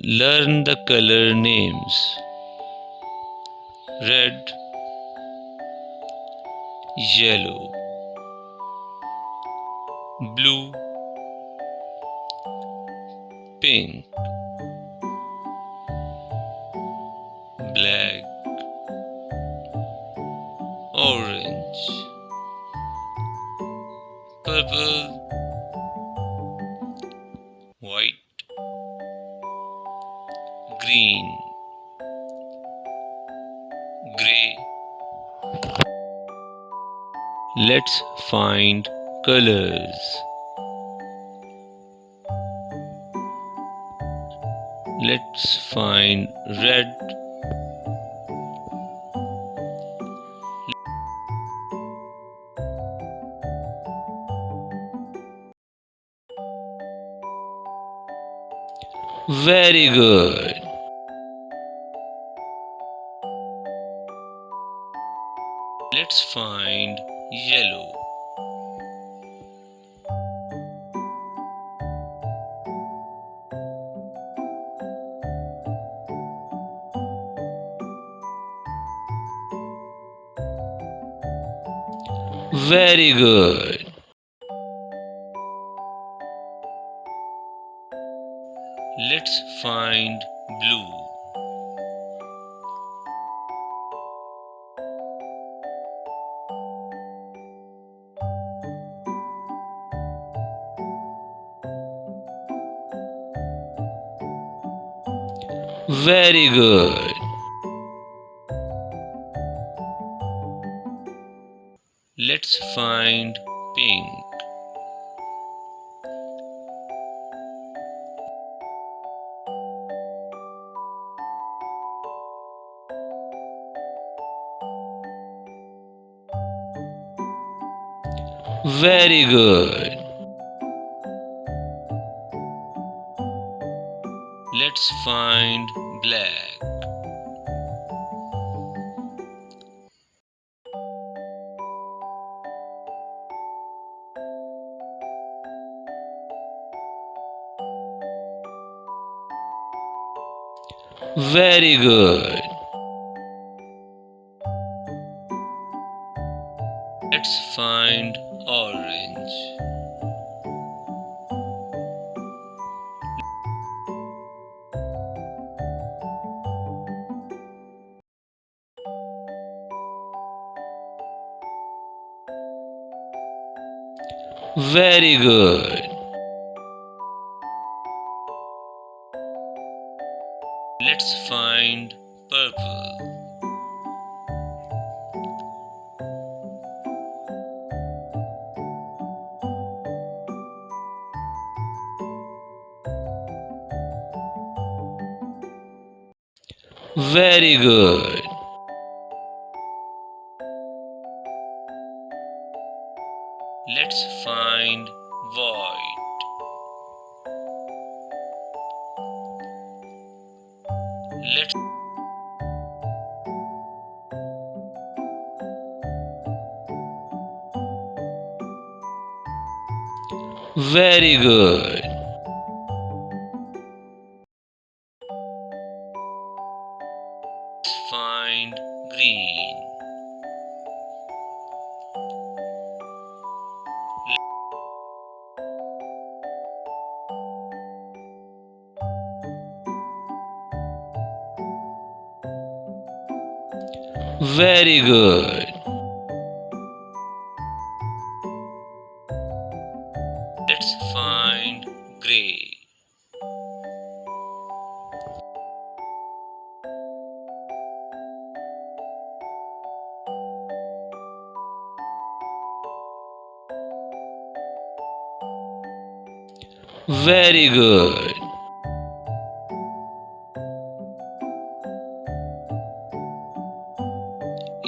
Learn the color names: red, yellow, blue, pink, black, orange, purple, white, green, gray. Let's find colors. Let's find red. Very good. Let's find yellow. Very good. Let's find blue. Very good. Let's find pink. Very good. Let's find black. Very good. Let's find orange. Very good. Let's find purple. Very good. Let's find white. Let's Very good. Let's find green. Very good. Let's find gray. Very good.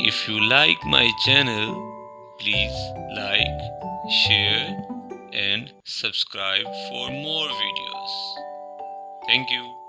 If you like my channel, please like, share and subscribe for more videos. Thank you.